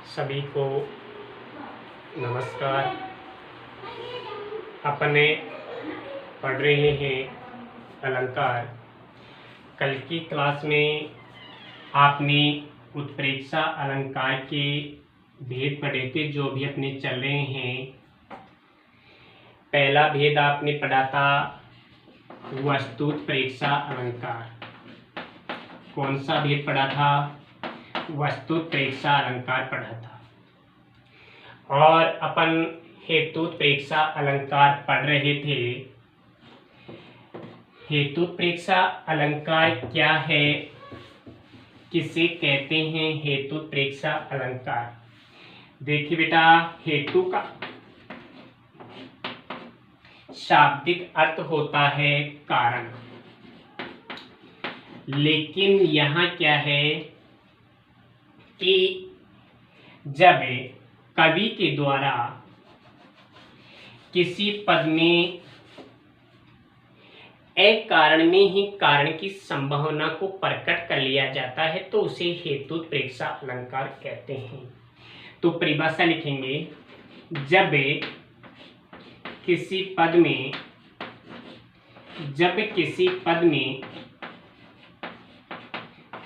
सभी को नमस्कार। अपने पढ़ रहे हैं अलंकार। कल की क्लास में आपने उत्प्रेक्षा अलंकार के भेद पढ़े थे जो भी अपने चल रहे हैं। पहला भेद आपने पढ़ा था वस्तुत्प्रेक्षा अलंकार। कौन सा भेद पढ़ा था? वस्तुत्प्रेक्षा अलंकार पढ़ा था। और अपन हेतुत्प्रेक्षा अलंकार पढ़ रहे थे। हेतुत्प्रेक्षा अलंकार क्या है, किसे कहते हैं हेतुत्प्रेक्षा अलंकार? देखिए बेटा, हेतु का शाब्दिक अर्थ होता है कारण, लेकिन यहाँ क्या है कि जब कवि के द्वारा किसी पद में एक कारण में ही कारण की संभावना को प्रकट कर लिया जाता है तो उसे हेतुत्प्रेक्षा अलंकार कहते हैं। तो परिभाषा लिखेंगे, जब किसी पद में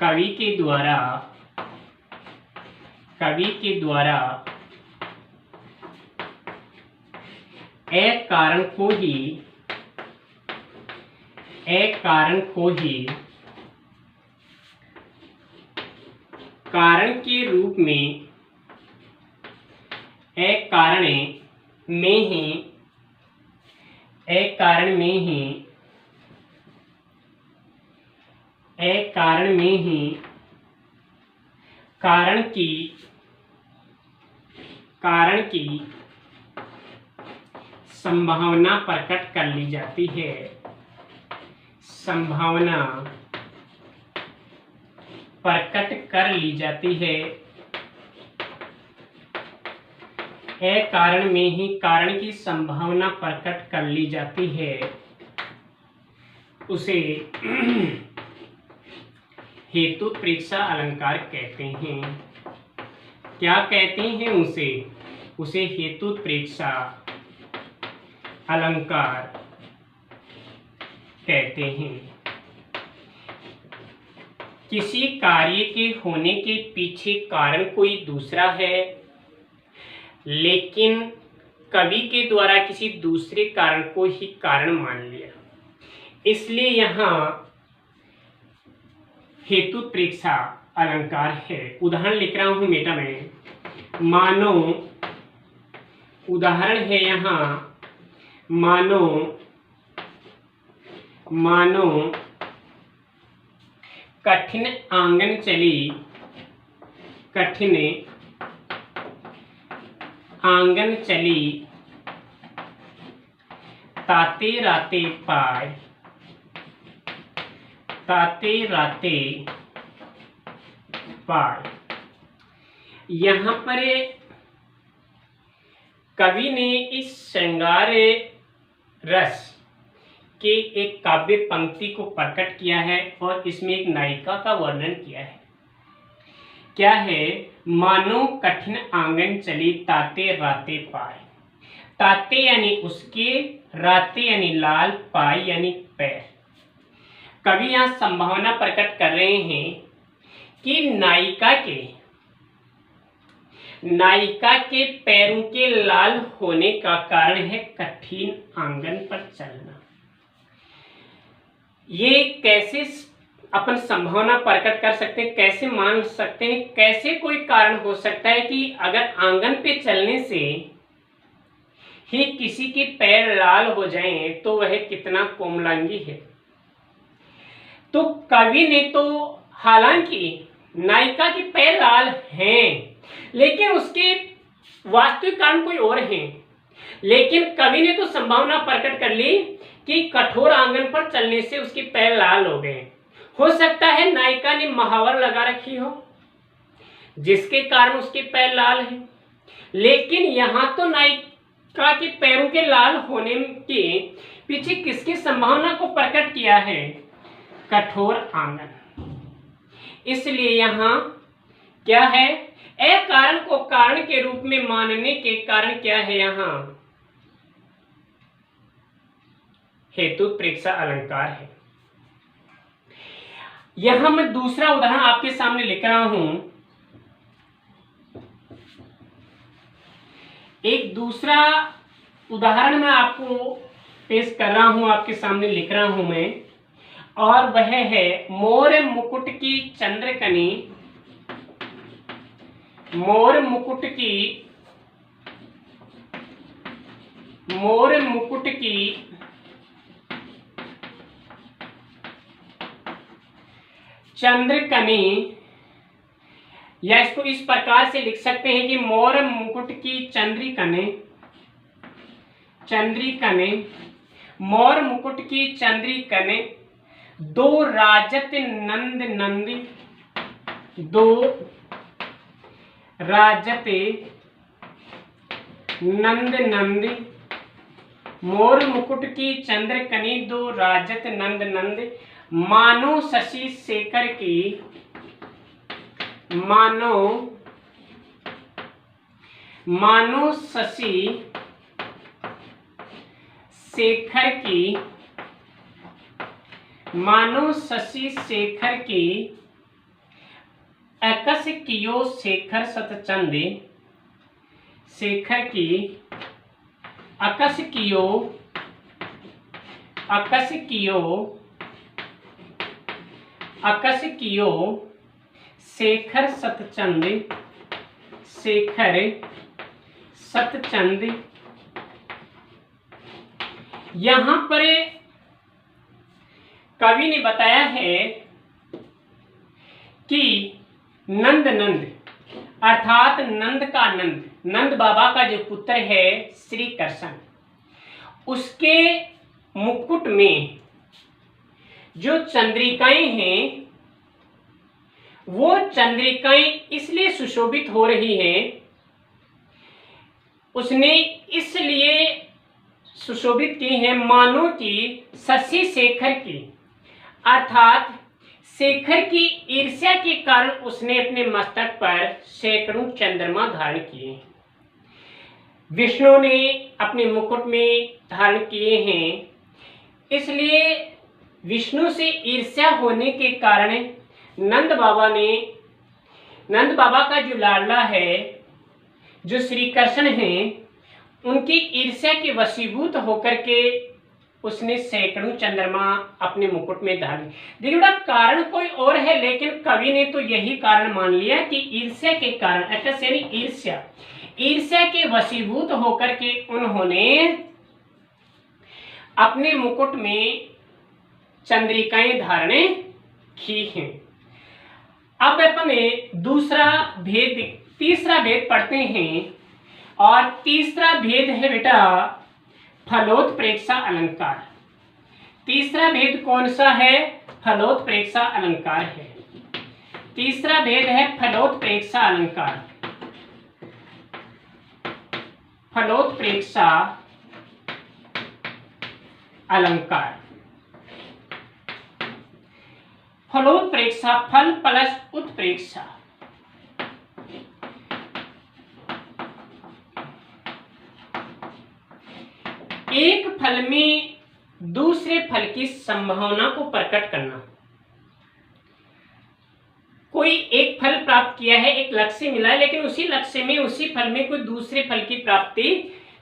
कवि के द्वारा एक कारण को ही कारण के रूप में एक कारण में ही कारण की संभावना प्रकट कर ली जाती है। संभावना प्रकट कर ली जाती है। एक कारण में ही कारण की संभावना प्रकट कर ली जाती है, उसे हेतुत्प्रेक्षा अलंकार कहते हैं। क्या कहते हैं उसे हेतुत्प्रेक्षा अलंकार कहते हैं। किसी कार्य के होने के पीछे कारण कोई दूसरा है, लेकिन कवि के द्वारा किसी दूसरे कारण को ही कारण मान लिया, इसलिए यहाँ हेतुत्प्रेक्षा अलंकार है। उदाहरण लिख रहा हूं बेटा मैं। मानो, उदाहरण है यहाँ, मानो कठिन आंगन चली ताते राते पाय। यहाँ पर कवि ने इस श्रृंगार रस के एक काव्य पंक्ति को प्रकट किया है और इसमें एक नायिका का वर्णन किया है। क्या है? मानो कठिन आंगन चली ताते राते पाय। ताते यानी उसके, राते यानी लाल, पाय यानी पैर। कवि यहाँ संभावना प्रकट कर रहे हैं कि नायिका के पैरों के लाल होने का कारण है कठिन आंगन पर चलना। ये कैसे अपन संभावना प्रकट कर सकते हैं, कैसे मान सकते हैं, कैसे कोई कारण हो सकता है कि अगर आंगन पे चलने से ही किसी के पैर लाल हो जाएं तो वह कितना कोमलांगी है। तो कवि ने तो, हालांकि नायिका के पैर लाल हैं, लेकिन उसके वास्तविक कारण कोई और हैं, लेकिन कवि ने तो संभावना प्रकट कर ली कि कठोर आंगन पर चलने से उसके पैर लाल हो गए। हो सकता है नायिका ने महावर लगा रखी हो जिसके कारण उसके पैर लाल हैं, लेकिन यहाँ तो नायिका के पैरों के लाल होने के पीछे किसकी संभावना को प्रकट किया है? कठोर आंगन। इसलिए यहाँ क्या है, एक कारण को कारण के रूप में मानने के कारण क्या है यहाँ? हेतु प्रेक्षा अलंकार है। यहां मैं दूसरा उदाहरण आपके सामने लिख रहा हूं। एक दूसरा उदाहरण मैं आपको पेश कर रहा हूं, आपके सामने लिख रहा हूं मैं, और वह है मोर मुकुट की चंद्रकनी, मोर मुकुट की चंद्रकनी, या इसको इस प्रकार से लिख सकते हैं कि मोर मुकुट की चंद्रिकने, मोर मुकुट की चंद्रिकने, दो राजत नंद नंदी, दो राजते नंद नंदी, मोर मुकुट की चंद्रकनी, दो राजत नंद नंद, मानो शशि शेखर की, मानो शशि शेखर की, मानो शशि शेखर की, अकस कियो शेखर सतचंदे, शेखर की अकस कियो शेखर सतचंद, शेखर सतचंद। यहां पर कवि ने बताया है कि नंद नंद अर्थात नंद का नंद, नंद बाबा का जो पुत्र है श्री कृष्ण, उसके मुकुट में जो चंद्रिकाएं हैं, वो चंद्रिकाएं इसलिए सुशोभित हो रही हैं, उसने इसलिए सुशोभित की हैं मानो कि शशि शेखर की, अर्थात शेखर की ईर्ष्या के कारण उसने अपने मस्तक पर सैकड़ों चंद्रमा धारण किए। विष्णु ने अपने मुकुट में धारण किए हैं, इसलिए विष्णु से ईर्ष्या होने के कारण नंद बाबा का जो लाडला है, जो श्री कृष्ण हैं, उनकी ईर्ष्या के वशीभूत होकर के उसने सैकड़ों चंद्रमा अपने मुकुट में धारण। देखिए बेटा, कारण कोई और है, लेकिन कवि ने तो यही कारण मान लिया कि ईर्ष्या के कारण, अकस यानी ईर्ष्या के वशीभूत होकर के उन्होंने अपने मुकुट में चंद्रिकाएं धारण की हैं। अब अपने तीसरा भेद पढ़ते हैं, और तीसरा भेद है बेटा फलोत्प्रेक्षा अलंकार। तीसरा भेद कौन सा है? फलोत्प्रेक्षा अलंकार है। तीसरा भेद है फलोत्प्रेक्षा अलंकार। फलोत्प्रेक्षा अलंकार, फलोत्प्रेक्षा फल प्लस उत्प्रेक्षा। एक फल में दूसरे फल की संभावना को प्रकट करना। कोई एक फल प्राप्त किया है, एक लक्ष्य मिला है, लेकिन उसी लक्ष्य में, उसी फल में कोई दूसरे फल की प्राप्ति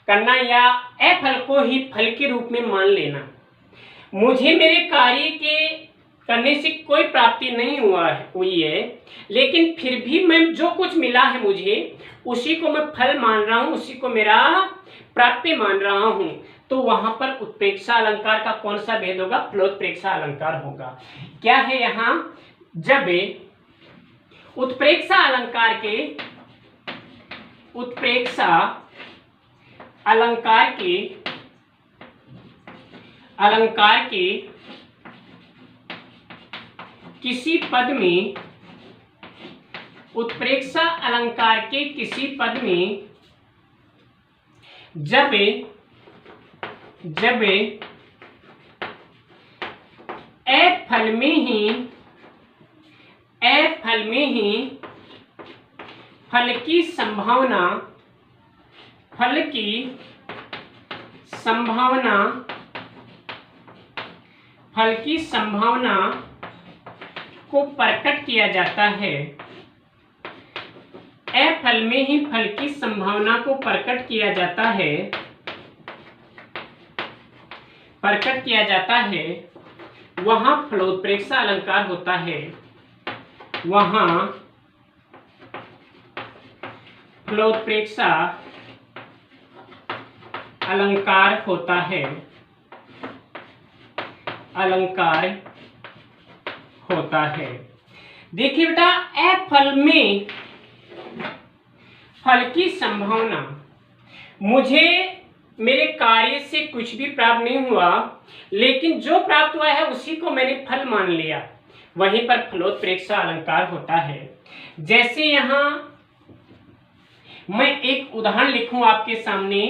करना, या अफल को ही फल के रूप में मान लेना। मुझे मेरे कार्य के करने से कोई प्राप्ति नहीं हुई है, लेकिन फिर भी मैं जो कुछ मिला है मुझे, उसी को मैं फल मान रहा हूं, उसी को मेरा प्राप्ति मान रहा हूं। तो वहां पर उत्प्रेक्षा अलंकार का कौन सा भेद होगा? फलोत्प्रेक्षा अलंकार होगा। क्या है यहां? जब उत्प्रेक्षा अलंकार के किसी पद में, उत्प्रेक्षा अलंकार के किसी पद में जब अफल में ही फल की संभावना, फल की संभावना, फल की संभावना को प्रकट किया जाता है। फल में ही फल की संभावना को प्रकट किया जाता है, प्रकट किया जाता है, वहां फलोत्प्रेक्षा अलंकार होता है, वहां फलोत्प्रेक्षा अलंकार होता है, अलंकार होता है। देखिए बेटा, फल में फल की संभावना, मुझे मेरे कार्य से कुछ भी प्राप्त नहीं हुआ, लेकिन जो प्राप्त हुआ है उसी को मैंने फल मान लिया, वहीं पर फलोत्प्रेक्षा अलंकार होता है। जैसे यहां मैं एक उदाहरण लिखूं आपके सामने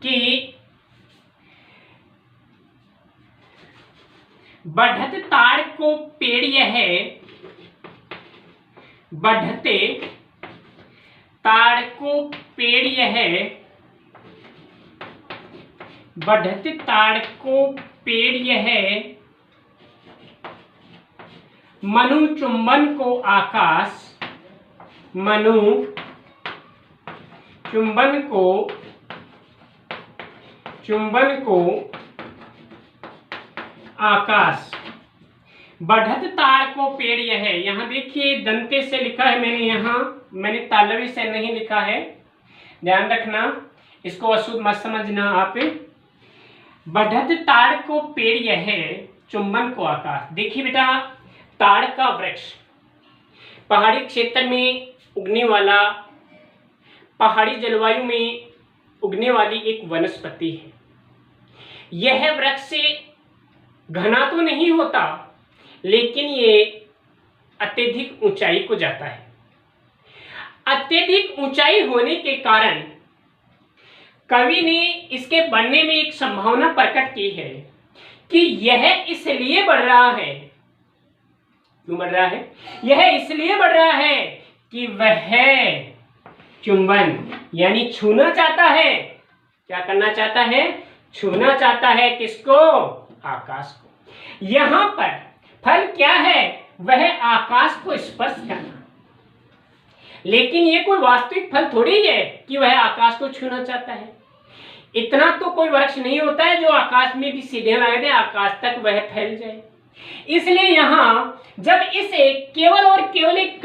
कि बढ़त ताड़ को पेड़ यह, बढ़ते ताड़ को पेड़ यह, बढ़ते ताड़ को पेड़ यह, मनु चुंबन को आकाश, मनु चुंबन को, चुंबन को आकाश, बढ़त ताड़ को पेड़ यह। यहाँ देखिए दंते से लिखा है मैंने, यहाँ मैंने तालवी से नहीं लिखा है, ध्यान रखना, इसको अशुद्ध मत समझना आप। बढ़त ताड़ को पेड़ यह, चुंबन को आकाश। देखिए बेटा, ताड़ का वृक्ष पहाड़ी क्षेत्र में उगने वाला, पहाड़ी जलवायु में उगने वाली एक वनस्पति है। यह वृक्ष से घना तो नहीं होता, लेकिन ये अत्यधिक ऊंचाई को जाता है। अत्यधिक ऊंचाई होने के कारण कवि ने इसके बढ़ने में एक संभावना प्रकट की है कि यह इसलिए बढ़ रहा है। क्यों बढ़ रहा है? यह इसलिए बढ़ रहा है कि वह चुंबन यानी छूना चाहता है। क्या करना चाहता है? छूना चाहता है। किसको? आकाश को। यहां पर फल क्या है? वह आकाश को स्पर्श करना। लेकिन यह कोई वास्तविक फल थोड़ी है कि वह आकाश को छूना चाहता है। इतना तो कोई वृक्ष नहीं होता है जो आकाश में भी सीधे लगा दे, आकाश तक वह फैल जाए। इसलिए यहां जब इसे केवल और केवल एक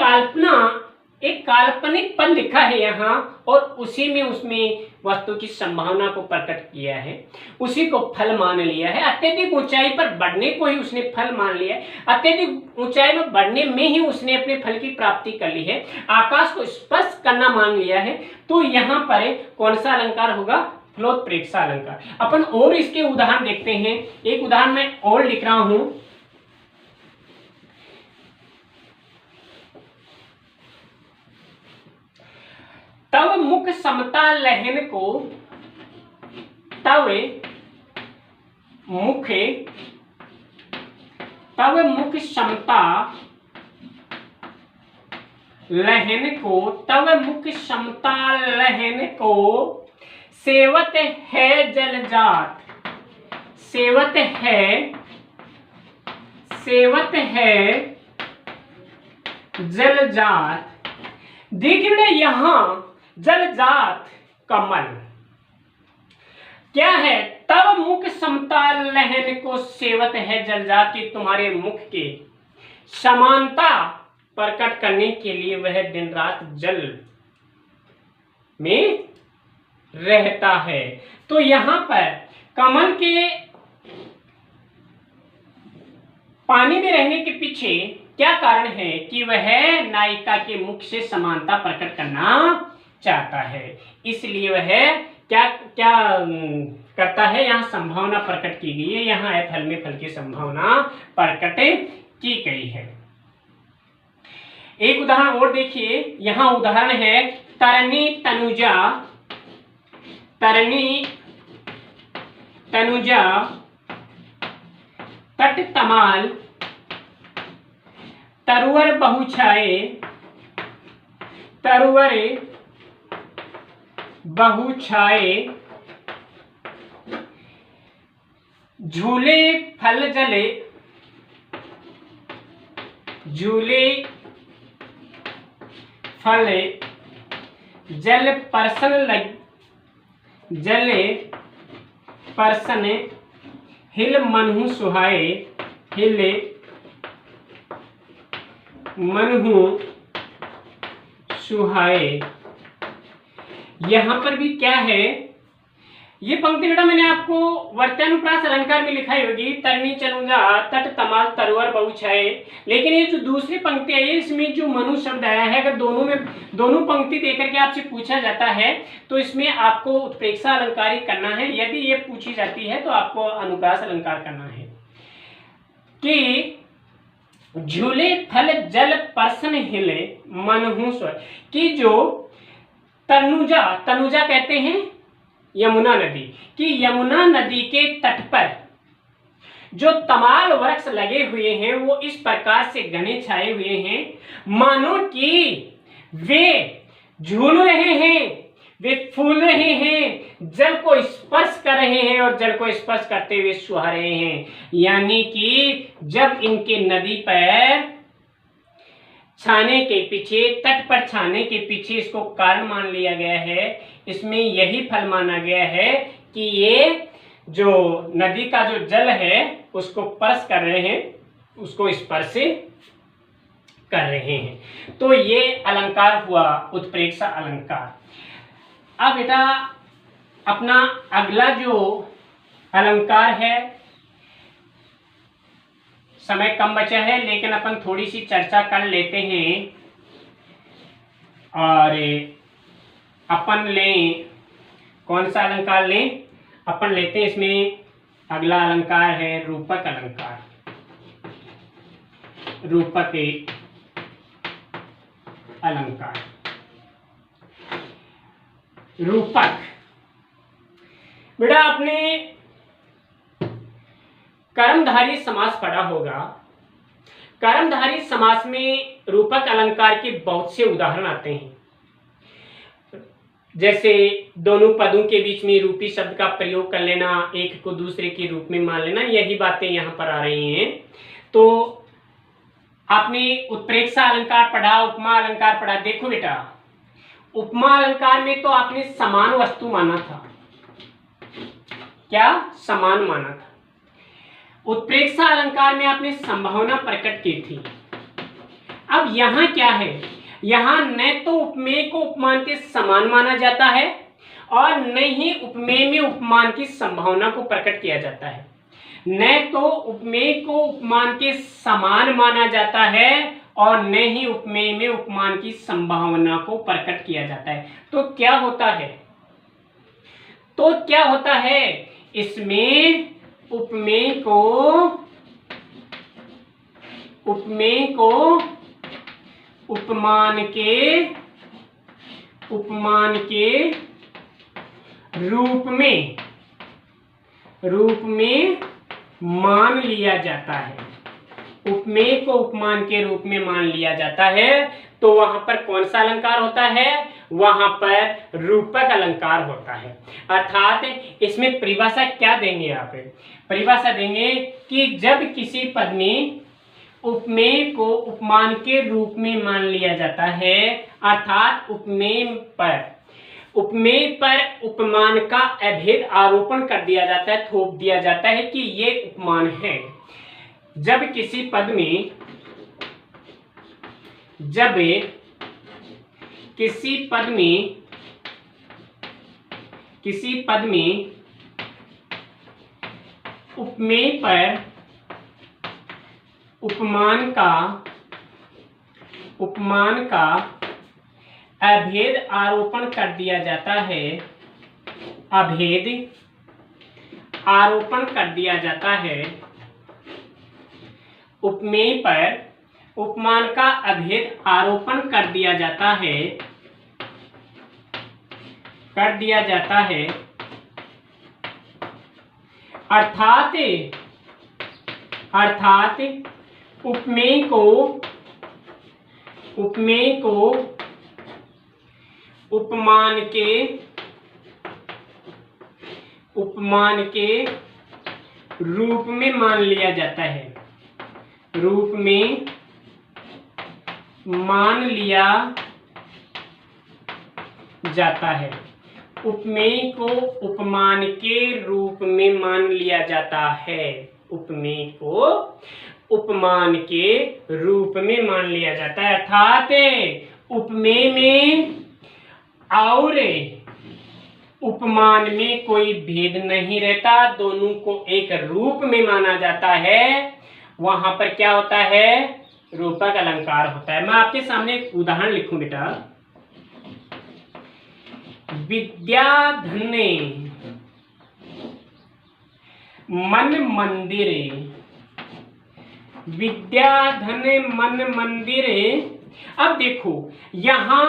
काल्पनिक पद लिखा है यहाँ, और उसी में उसमें वस्तु की संभावना को प्रकट किया है, उसी को फल मान लिया है। अत्यधिक ऊंचाई पर बढ़ने को ही उसने फल मान लिया है। अत्यधिक ऊंचाई में बढ़ने में ही उसने अपने फल की प्राप्ति कर ली है। आकाश को स्पर्श करना मान लिया है। तो यहाँ पर कौन सा अलंकार होगा? फलोत्प्रेक्षा अलंकार। अपन और इसके उदाहरण देखते हैं। एक उदाहरण मैं और लिख रहा हूं। तब मुख समता लहन को, तब मुख समता लहन को, तब मुख समता लहन को सेवत है जलजात, सेवत है जलजात। देखिए बेटा, यहां जलजात कमल क्या है? तब मुख समता लहन को सेवत है जलजात, की तुम्हारे मुख के समानता प्रकट करने के लिए वह दिन रात जल में रहता है। तो यहां पर कमल के पानी में रहने के पीछे क्या कारण है? कि वह नायिका के मुख से समानता प्रकट करना चाहता है। इसलिए वह क्या क्या करता है? यहाँ संभावना प्रकट की गई है। यहाँ है फल में फल की संभावना प्रकट की गई है। एक उदाहरण और देखिए। यहाँ उदाहरण है तरनी तनुजा, तरनी तनुजा तट तमाल तरुवर बहुछाए, तरुवर बहु छाए, झूले फल जले, झूले फल जल परसन लग, जले परसन हिल मनहु सुहाए, हिले मनहु सुहाए। यहां पर भी क्या है, ये पंक्ति बेटा मैंने आपको वर्त्यानुप्रास अलंकार में लिखाई होगी, तरनी चनुजा तट तमाल तरुवर बहु छाए। लेकिन ये जो दूसरी पंक्ति है इसमें जो मनु शब्द आया है, अगर दोनों पंक्ति देकर के आपसे पूछा जाता है तो इसमें आपको उत्प्रेक्षा अलंकार ही करना है। यदि ये पूछी जाती है तो आपको अनुप्रास अलंकार करना है कि झूले फल जल परसन हिले मनहु स्वर, कि जो तनुजा, तनुजा कहते हैं यमुना नदी, कि यमुना नदी के तट पर जो तमाल वृक्ष लगे हुए हैं वो इस प्रकार से घने छाए हुए हैं मानो कि वे झूल रहे हैं, वे फूल रहे हैं, जल को स्पर्श कर रहे हैं और जल को स्पर्श करते हुए सुहा रहे हैं। यानी कि जब इनके नदी पर छाने के पीछे, तट पर छाने के पीछे इसको कारण मान लिया गया है, इसमें यही फल माना गया है कि ये जो नदी का जो जल है उसको स्पर्श कर रहे हैं, उसको स्पर्श कर रहे हैं। तो ये अलंकार हुआ उत्प्रेक्षा अलंकार। अब बेटा अपना अगला जो अलंकार है, समय कम बचा है लेकिन अपन थोड़ी सी चर्चा कर लेते हैं और अपन लें कौन सा अलंकार लें, अपन लेते हैं इसमें अगला अलंकार है रूपक अलंकार। रूपक अलंकार, रूपक बेटा आपने कर्मधारी समास पढ़ा होगा। कर्मधारी समास में रूपक अलंकार के बहुत से उदाहरण आते हैं, जैसे दोनों पदों के बीच में रूपी शब्द का प्रयोग कर लेना, एक को दूसरे के रूप में मान लेना, यही बातें यहाँ पर आ रही हैं। तो आपने उत्प्रेक्षा अलंकार पढ़ा, उपमा अलंकार पढ़ा। देखो बेटा उपमा अलंकार में तो आपने समान वस्तु माना था, क्या समान माना था। उत्प्रेक्षा अलंकार में आपने संभावना प्रकट की थी। अब यहाँ क्या है, यहाँ न तो उपमेय को उपमान के समान माना जाता है और न ही उपमेय में उपमान की संभावना को प्रकट किया जाता है। न तो उपमेय को उपमान के समान माना जाता है और न ही उपमेय में उपमान की संभावना को प्रकट किया जाता है। तो क्या होता है, तो क्या होता है, इसमें उपमेय को उपमान के रूप में मान लिया जाता है। उपमेय को उपमान के रूप में मान लिया जाता है। तो वहां पर कौन सा अलंकार होता है, वहां पर रूपक अलंकार होता है। अर्थात इसमें परिभाषा क्या देंगे आप, परिभाषा देंगे कि जब किसी पद में उपमेय को उपमान के रूप में मान लिया जाता है, अर्थात उपमेय पर उपमान का अभेद आरोपण कर दिया जाता है, थोप दिया जाता है कि ये उपमान है। जब किसी पद में उपमेय पर उपमान का अभेद आरोपण कर दिया जाता है, अभेद आरोपण कर दिया जाता है, उपमेय पर उपमान का अभेद आरोपण कर दिया जाता है, अर्थात उपमेय को उपमान के रूप में मान लिया जाता है, रूप में मान लिया जाता है। उपमेय को उपमान के रूप में मान लिया जाता है, उपमेय को उपमान के रूप में मान लिया जाता है। अर्थात उपमेय में और उपमान में कोई भेद नहीं रहता, दोनों को एक रूप में माना जाता है। वहां पर क्या होता है? रूपक अलंकार होता है। मैं आपके सामने एक उदाहरण लिखूं बेटा। विद्याधने मन मंदिरे, विद्याधने मन मंदिरे। अब देखो यहां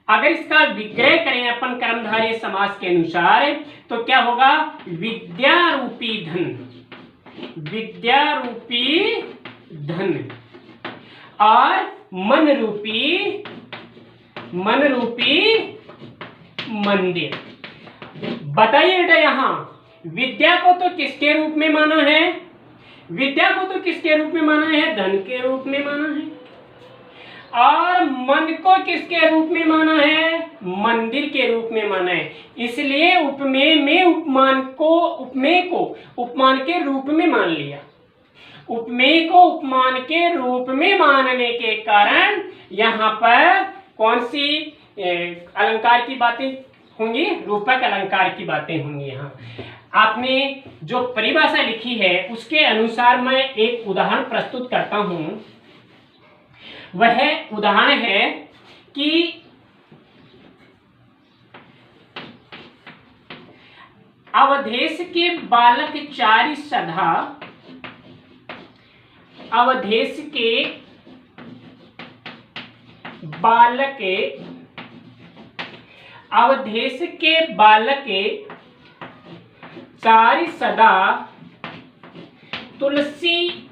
अगर इसका विग्रह करें अपन कर्मधारय समास के अनुसार तो क्या होगा? विद्या रूपी धन, विद्या रूपी धन और मन रूपी मंदिर। बताइए बेटा यहां विद्या को तो किसके रूप में माना है? विद्या को तो किसके रूप में माना है? धन के रूप में माना है। और मन को किसके रूप में माना है? मंदिर के रूप में माना है। इसलिए उपमेय में उपमेय को उपमान के रूप में मान लिया। उपमेय को उपमान के रूप में मानने के कारण यहाँ पर कौन सी अलंकार की बातें होंगी? रूपक अलंकार की बातें होंगी। यहाँ आपने जो परिभाषा लिखी है उसके अनुसार मैं एक उदाहरण प्रस्तुत करता हूं। वह उदाहरण है कि अवधेश के बालक चारि सधा, अवधेश के बालक चारि सदा तुलसी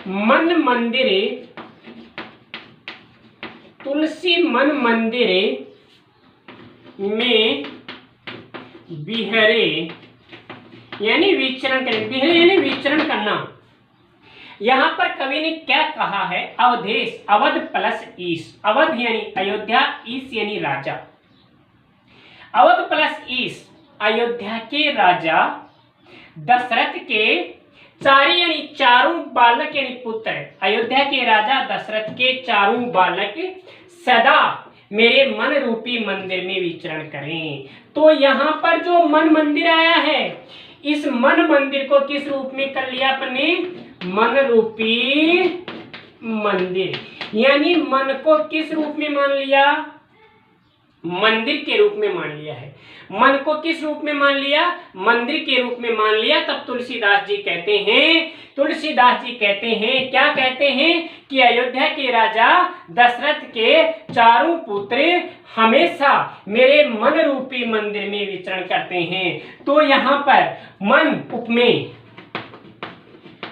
मन मंदिरे में बिहरे, यानी विचरण करें। बिहरे यानी विचरण करना। यहां पर कवि ने क्या कहा है? अवधेश, अवध प्लस ईश, अवध यानी अयोध्या, ईश यानी राजा। अवध प्लस ईश अयोध्या के राजा दशरथ के चारि यानी चारों बालक यानी पुत्र, अयोध्या के राजा दशरथ के चारों बालक सदा मेरे मन रूपी मंदिर में विचरण करें। तो यहाँ पर जो मन मंदिर आया है, इस मन मंदिर को किस रूप में कर लिया अपने? मन रूपी मंदिर। यानी मन को किस रूप में मान लिया? मंदिर के रूप में मान लिया है। मन को किस रूप में मान लिया? मंदिर के रूप में मान लिया। तब तुलसीदास जी कहते हैं क्या कहते हैं कि अयोध्या के राजा दशरथ के चारों पुत्र हमेशा मेरे मन रूपी मंदिर में विचरण करते हैं। तो यहाँ पर मन उपमेय,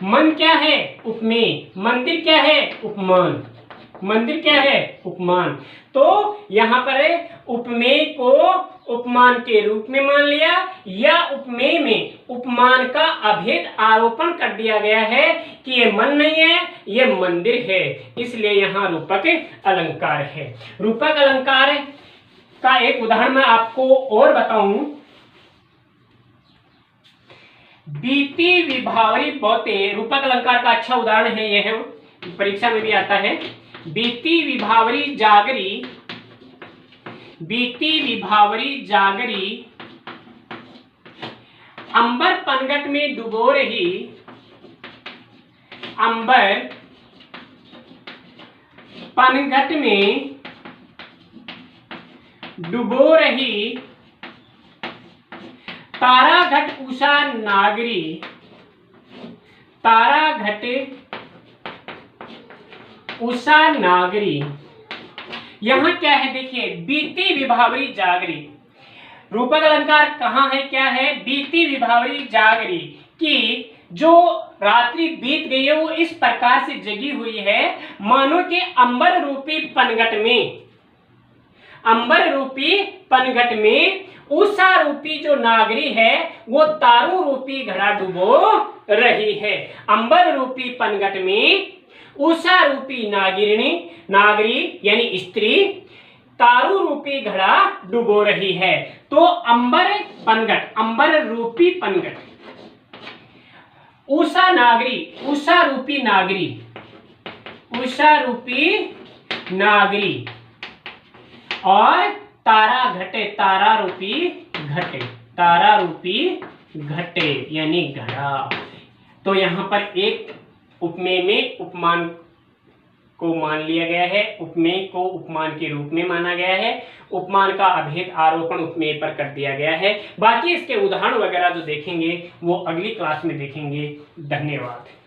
मन क्या है? उपमेय, मंदिर क्या है? उपमान, मंदिर क्या है? उपमान। तो यहाँ पर उपमेय को उपमान के रूप में मान लिया, या उपमेय में उपमान का अभेद आरोपण कर दिया गया है कि ये मन नहीं है, ये मंदिर है। इसलिए यहाँ रूपक अलंकार है। रूपक अलंकार का एक उदाहरण मैं आपको और बताऊं। बीती विभावरी बहुते रूपक अलंकार का अच्छा उदाहरण है। यह परीक्षा में भी आता है। बीती विभावरी जागरी, बीती विभावरी जागरी अंबर पनघट में डुबो रही, अंबर पनघट में डुबो रही ताराघट उषा नागरी, ताराघट उषा नागरी। यहां क्या है? देखिए, बीती विभावरी जागरी। रूपक अलंकार कहाँ है? क्या है? बीती विभावरी जागरी कि जो रात्रि बीत गई है वो इस प्रकार से जगी हुई है मानो कि अंबर रूपी पनघट में अंबर रूपी पनघट में उषा रूपी जो नागरी है वो तारों रूपी घड़ा डुबो रही है। अंबर रूपी पनघट में उषा रूपी नागरी यानी स्त्री तारू रूपी घड़ा डुबो रही है। तो अंबर पनघट, अंबर रूपी पनघट, उषा रूपी नागरी और तारा रूपी घटे यानी घड़ा। तो यहाँ पर एक उपमेय में उपमान को मान लिया गया है, उपमेय को उपमान के रूप में माना गया है, उपमान का अभेद आरोपण उपमेय पर कर दिया गया है। बाकी इसके उदाहरण वगैरह जो देखेंगे वो अगली क्लास में देखेंगे। धन्यवाद।